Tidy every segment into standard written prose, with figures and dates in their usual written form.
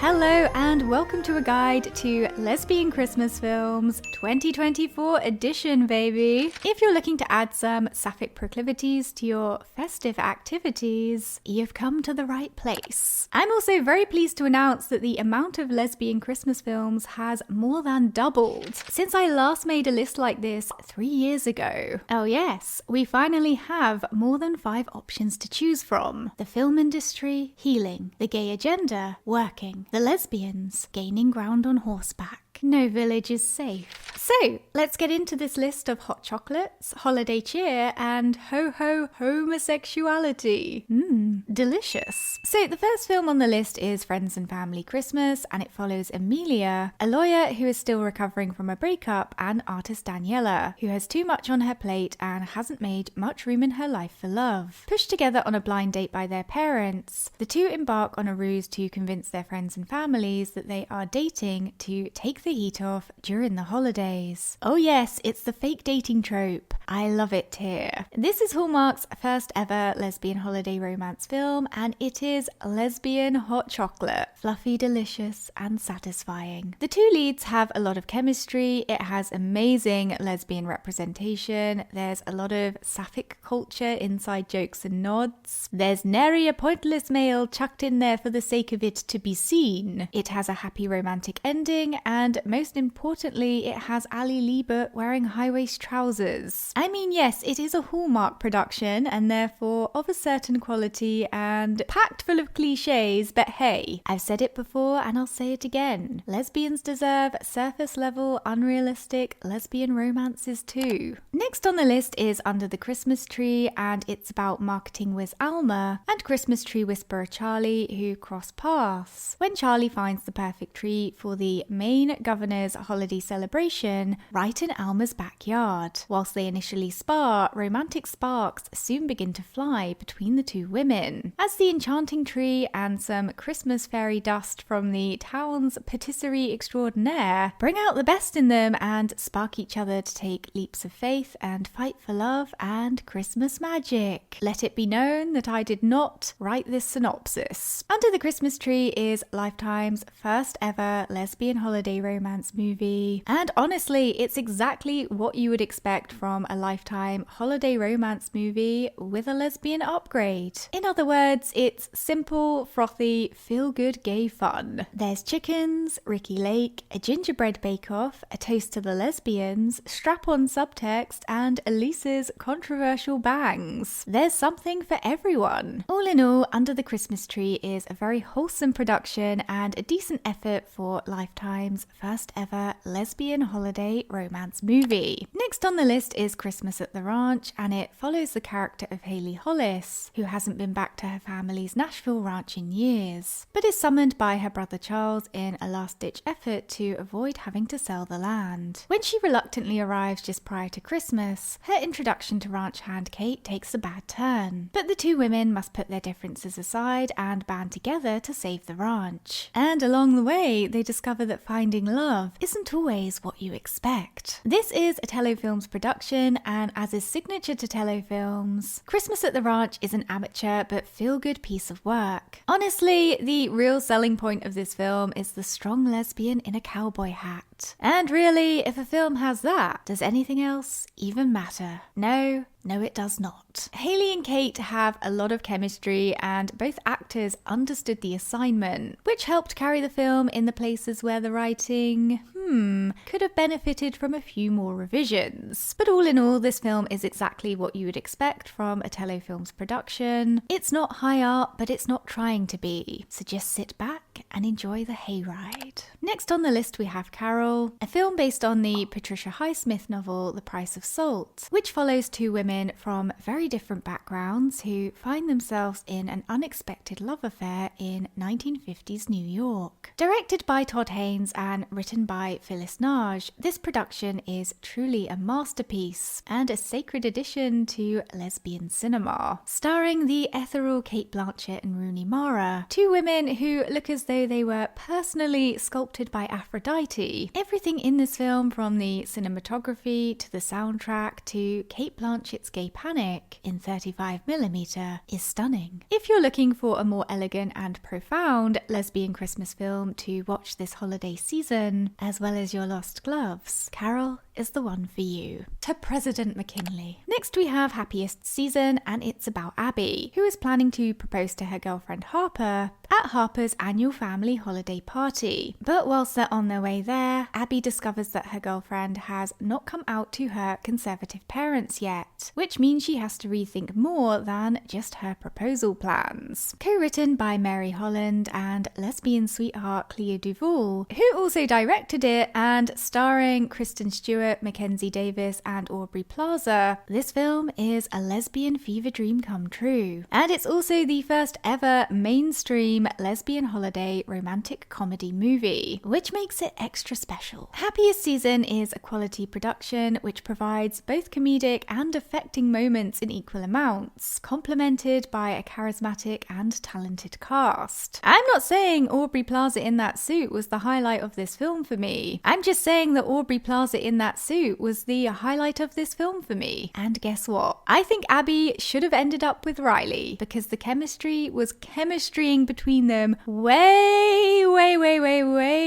Hello and welcome to a guide to Lesbian Christmas Films 2024 edition, baby. If you're looking to add some sapphic proclivities to your festive activities, you've come to the right place. I'm also very pleased to announce that the amount of lesbian Christmas films has more than doubled since I last made a list like this 3 years ago. Oh yes, we finally have more than 5 options to choose from. The film industry, healing. The gay agenda, working. The lesbians, gaining ground on horseback. No village is safe. So, let's get into this list of hot chocolates, holiday cheer, and ho-ho homosexuality. Delicious. So, the first film on the list is Friends and Family Christmas, and it follows Amelia, a lawyer who is still recovering from a breakup, and artist Daniela, who has too much on her plate and hasn't made much room in her life for love. Pushed together on a blind date by their parents, the two embark on a ruse to convince their friends and families that they are dating to take the heat off during the holidays. Oh yes, it's the fake dating trope. I love it here. This is Hallmark's first ever lesbian holiday romance film, and it is lesbian hot chocolate. Fluffy, delicious, and satisfying. The two leads have a lot of chemistry, it has amazing lesbian representation, there's a lot of sapphic culture, inside jokes and nods. There's nary a pointless male chucked in there for the sake of it to be seen. It has a happy romantic ending, and most importantly, it has Ali Liebert wearing high-waist trousers. I mean, yes, it is a Hallmark production and therefore of a certain quality and packed full of cliches, but hey, I've said it before and I'll say it again. Lesbians deserve surface-level, unrealistic lesbian romances too. Next on the list is Under the Christmas Tree, and it's about marketing whiz Alma and Christmas tree whisperer Charlie, who cross paths when Charlie finds the perfect tree for the main governor's holiday celebration right in Alma's backyard. Whilst they initially spar, romantic sparks soon begin to fly between the two women, as the enchanting tree and some Christmas fairy dust from the town's patisserie extraordinaire bring out the best in them and spark each other to take leaps of faith and fight for love and Christmas magic. Let it be known that I did not write this synopsis. Under the Christmas Tree is Lifetime's first ever lesbian holiday romance movie, and honestly, it's exactly what you would expect from a Lifetime holiday romance movie with a lesbian upgrade. In other words, it's simple, frothy, feel-good gay fun. There's chickens, Ricky Lake, a gingerbread bake-off, a toast to the lesbians, strap-on subtext, and Elise's controversial bangs. There's something for everyone. All in all, Under the Christmas Tree is a very wholesome production and a decent effort for Lifetime's first ever lesbian holiday romance movie. Next on the list is Christmas at the Ranch, and it follows the character of Hayley Hollis, who hasn't been back to her family's Nashville ranch in years, but is summoned by her brother Charles in a last-ditch effort to avoid having to sell the land. When she reluctantly arrives just prior to Christmas, her introduction to ranch hand Kate takes a bad turn, but the two women must put their differences aside and band together to save the ranch. And along the way, they discover that finding love isn't always what you expect. This is a Telefilms production, and as is signature to Telefilms, Christmas at the Ranch is an amateur but feel-good piece of work. Honestly, the real selling point of this film is the strong lesbian in a cowboy hat. And really, if a film has that, does anything else even matter? No, it does not. Hayley and Kate have a lot of chemistry, and both actors understood the assignment, which helped carry the film in the places where the writing, could have benefited from a few more revisions. But all in all, this film is exactly what you would expect from a Telefilms production. It's not high art, but it's not trying to be. So just sit back and enjoy the hayride. Next on the list we have Carol, a film based on the Patricia Highsmith novel The Price of Salt, which follows two women from very different backgrounds who find themselves in an unexpected love affair in 1950s New York. Directed by Todd Haynes and written by Phyllis Nage, this production is truly a masterpiece and a sacred addition to lesbian cinema. Starring the ethereal Cate Blanchett and Rooney Mara, two women who look as though though they were personally sculpted by Aphrodite. Everything in this film, from the cinematography to the soundtrack to Cate Blanchett's gay panic in 35mm, is stunning. If you're looking for a more elegant and profound lesbian Christmas film to watch this holiday season, as well as your Lost Gloves, Carol is the one for you. To President McKinley. Next we have Happiest season, and it's about Abby, who is planning to propose to her girlfriend Harper at Harper's annual family holiday party. But whilst they're on their way there, Abby discovers that her girlfriend has not come out to her conservative parents yet, which means she has to rethink more than just her proposal plans. Co-written by Mary Holland and lesbian sweetheart Clea Duvall, who also directed it, and starring Kristen Stewart, Mackenzie Davis and Aubrey Plaza, this film is a lesbian fever dream come true. And it's also the first ever mainstream lesbian holiday romantic comedy movie, which makes it extra special. Happiest season is a quality production which provides both comedic and affecting moments in equal amounts, complemented by a charismatic and talented cast. I'm not saying Aubrey Plaza in that suit was the highlight of this film for me. I'm just saying that Aubrey Plaza in that suit was the highlight of this film for me. And guess what? I think Abby should have ended up with Riley, because the chemistry was chemistrying between them way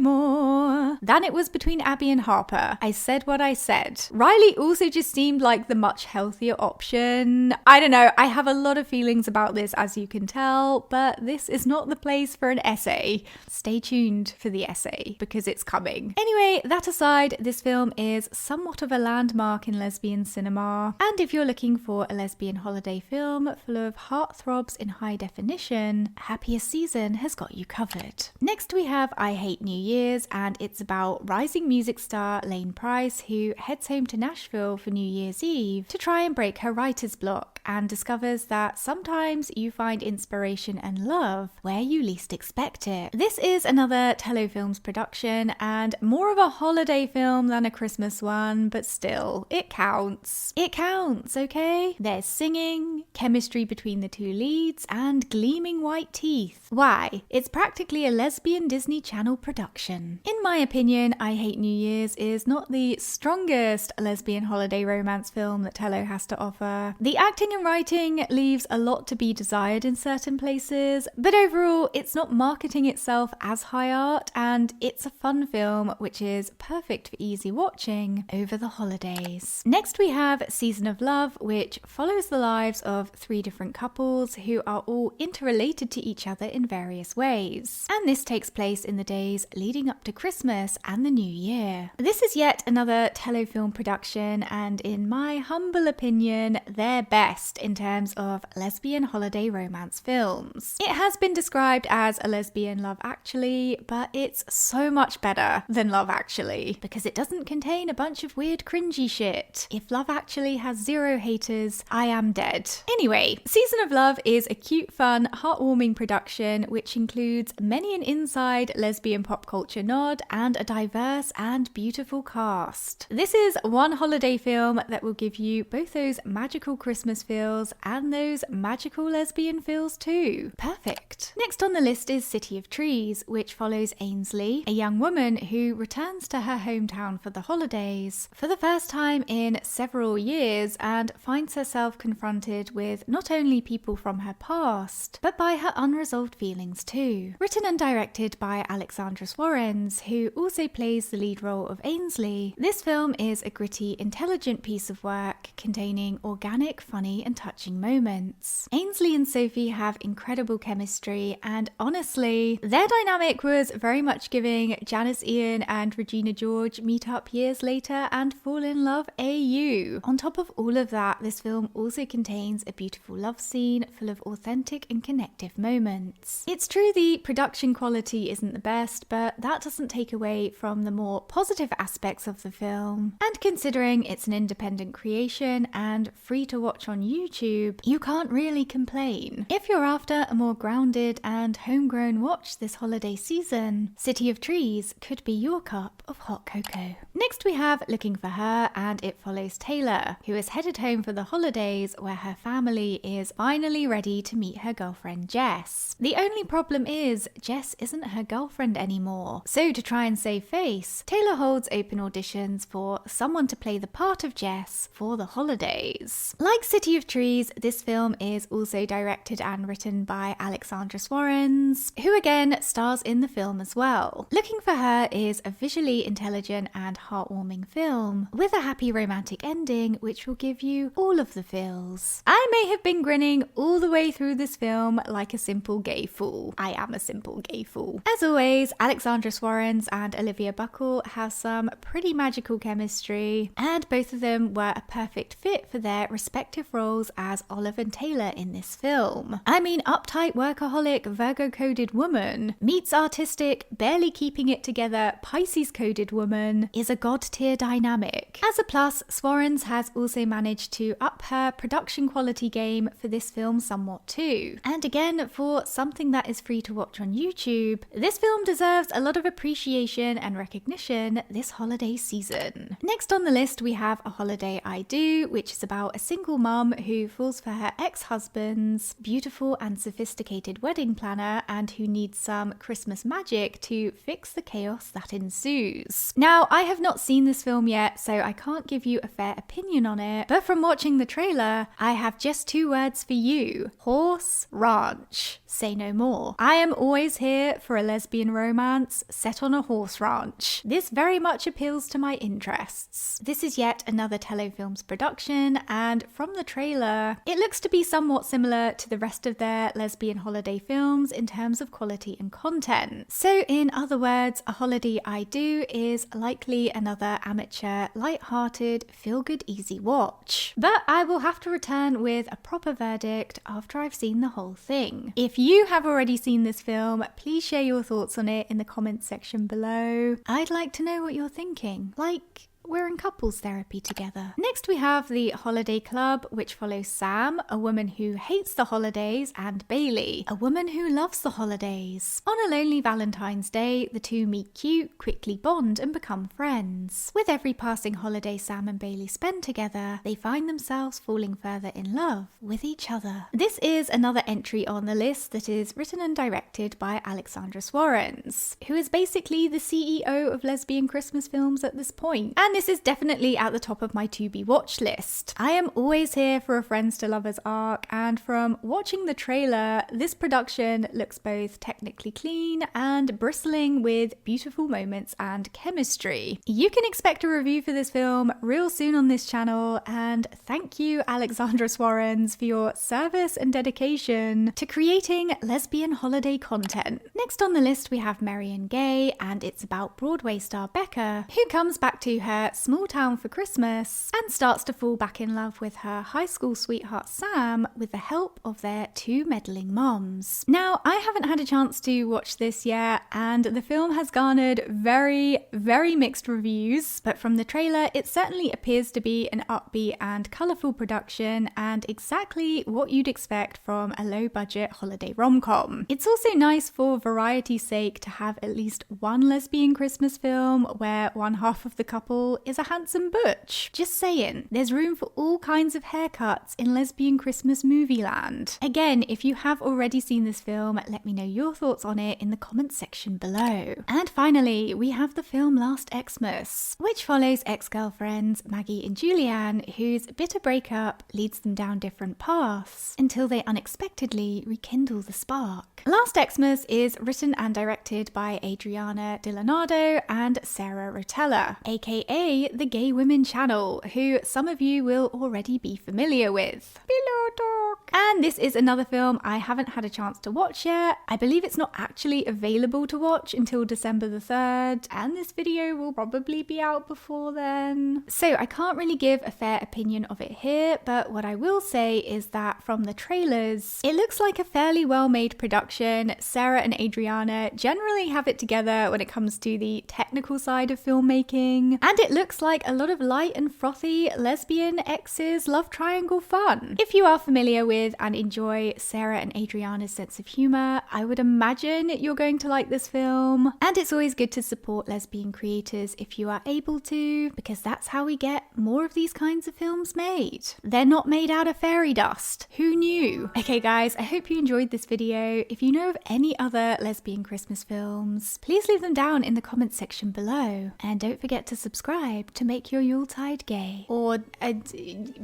more than it was between Abby and Harper. I said what I said. Riley also just seemed like the much healthier option. I don't know, I have a lot of feelings about this, as you can tell, but this is not the place for an essay. Stay tuned for the essay, because it's coming. Anyway, that aside, this film is somewhat of a landmark in lesbian cinema, and if you're looking for a lesbian holiday film full of heartthrobs in high definition, Happiest Season has got you covered. Next we have I Hate New Year's, and it's about rising music star Lane Price, who heads home to Nashville for New Year's Eve to try and break her writer's block, and discovers that sometimes you find inspiration and love where you least expect it. This is another Tello Films production, and more of a holiday film than a Christmas one, but still, it counts. It counts, okay? There's singing, chemistry between the two leads, and gleaming white teeth. Why? It's practically a lesbian Disney Channel production. In my opinion, I Hate New Year's is not the strongest lesbian holiday romance film that Tello has to offer. The acting and writing leaves a lot to be desired in certain places, but overall, it's not marketing itself as high art, and it's a fun film which is perfect for easy watching over the holidays. Next we have Season of Love, which follows the lives of 3 different couples who are all interrelated to each other in various ways. And this takes place in the days leading up to Christmas and the New Year. This is yet another Tello film production, and in my humble opinion, their best in terms of lesbian holiday romance films. It has been described as a lesbian Love Actually, but it's so much better than Love Actually, because it doesn't contain a bunch of weird cringy shit. If Love Actually has 0 haters, I am dead. Anyway, Season of Love is a cute, fun, heartwarming production which includes many an inside lesbian pop culture nod and a diverse and beautiful cast. This is one holiday film that will give you both those magical Christmas feels and those magical lesbian feels too. Perfect. Next on the list is City of Trees, which follows Ainsley, a young woman who returns to her hometown for the holidays for the first time in several years, and finds herself confronted with not only people from her past, but by her unresolved feelings too. Written and directed by Alexandra Swarens, who also plays the lead role of Ainsley, this film is a gritty, intelligent piece of work containing organic, funny and touching moments. Ainsley and Sophie have incredible chemistry, and honestly, their dynamic was very much giving Janice Ian and Regina George meet up years later and fall in love AU. On top of all of that, this film also contains a beautiful love scene full of authentic and connective moments. It's true the production quality isn't the best, but that doesn't take away away from the more positive aspects of the film. And considering it's an independent creation and free to watch on YouTube, you can't really complain. If you're after a more grounded and homegrown watch this holiday season, City of Trees could be your cup of hot cocoa. Next we have Looking for Her, and it follows Taylor, who is headed home for the holidays where her family is finally ready to meet her girlfriend Jess. The only problem is Jess isn't her girlfriend anymore, so to try and save face, Taylor holds open auditions for someone to play the part of Jess for the holidays. Like City of Trees, this film is also directed and written by Alexandra Swarens, who again stars in the film as well. Looking for Her is a visually intelligent and heartwarming film with a happy romantic ending which will give you all of the feels. I may have been grinning all the way through this film like a simple gay fool. I am a simple gay fool. As always, Alexandra Swarens and Olivia Buckle have some pretty magical chemistry, and both of them were a perfect fit for their respective roles as Olive and Taylor in this film. I mean, uptight workaholic Virgo-coded woman meets artistic, barely keeping it together Pisces-coded woman is a god-tier dynamic. As a plus, Swarens has also managed to up her production quality game for this film somewhat too. And again, for something that is free to watch on YouTube, this film deserves a lot of appreciation and recognition this holiday season. Next on the list we have A Holiday I Do, which is about a single mum who falls for her ex-husband's beautiful and sophisticated wedding planner and who needs some Christmas magic to fix the chaos that ensues. Now, I have not seen this film yet, so I can't give you a fair opinion on it, but from watching the trailer, I have just two words for you: horse ranch. Say no more. I am always here for a lesbian romance set on a horse ranch. This very much appeals to my interests. This is yet another Telefilms production, and from the trailer, it looks to be somewhat similar to the rest of their lesbian holiday films in terms of quality and content. So in other words, A Holiday I Do is likely another amateur, light-hearted, feel-good easy watch. But I will have to return with a proper verdict after I've seen the whole thing. If you have already seen this film, please share your thoughts on it in the comments section below. I'd like to know what you're thinking. Like, we're in couples therapy together. Next we have The Holiday Club, which follows Sam, a woman who hates the holidays, and Bailey, a woman who loves the holidays. On a lonely Valentine's Day, the two meet cute, quickly bond and become friends. With every passing holiday Sam and Bailey spend together, they find themselves falling further in love with each other. This is another entry on the list that is written and directed by Alexandra Swarens, who is basically the CEO of lesbian Christmas films at this point. And this is definitely at the top of my to-be watch list. I am always here for a friends to lovers arc, and from watching the trailer, this production looks both technically clean and bristling with beautiful moments and chemistry. You can expect a review for this film real soon on this channel, and thank you Alexandra Swarens for your service and dedication to creating lesbian holiday content. Next on the list we have Marion Gay, and it's about Broadway star Becca, who comes back to her small town for Christmas and starts to fall back in love with her high school sweetheart Sam with the help of their two meddling moms. Now, I haven't had a chance to watch this yet, and the film has garnered very mixed reviews, but from the trailer it certainly appears to be an upbeat and colourful production and exactly what you'd expect from a low-budget holiday rom-com. It's also nice for variety's sake to have at least one lesbian Christmas film where one half of the couple is a handsome butch. Just saying, there's room for all kinds of haircuts in lesbian Christmas movie land. Again, if you have already seen this film, let me know your thoughts on it in the comments section below. And finally, we have the film Last Xmas, which follows ex-girlfriends Maggie and Julianne, whose bitter breakup leads them down different paths until they unexpectedly rekindle the spark. Last Xmas is written and directed by Adriana Di Leonardo and Sarah Rotella, aka aka the Gay Women channel, who some of you will already be familiar with. Pillow Talk! And this is another film I haven't had a chance to watch yet. I believe it's not actually available to watch until December the 3rd, and this video will probably be out before then. So I can't really give a fair opinion of it here, but what I will say is that from the trailers, it looks like a fairly well-made production. Sarah and Adriana generally have it together when it comes to the technical side of filmmaking, and it looks like a lot of light and frothy lesbian exes love triangle fun. If you are familiar with and enjoy Sarah and Adriana's sense of humor, I would imagine you're going to like this film. And it's always good to support lesbian creators if you are able to, because that's how we get more of these kinds of films made. They're not made out of fairy dust. Who knew? Okay guys, I hope you enjoyed this video. If you know of any other lesbian Christmas films, please leave them down in the comments section below. And don't forget to subscribe to make your Yuletide gay. Or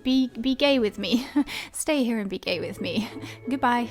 be gay with me. Stay here and be gay with me. Goodbye.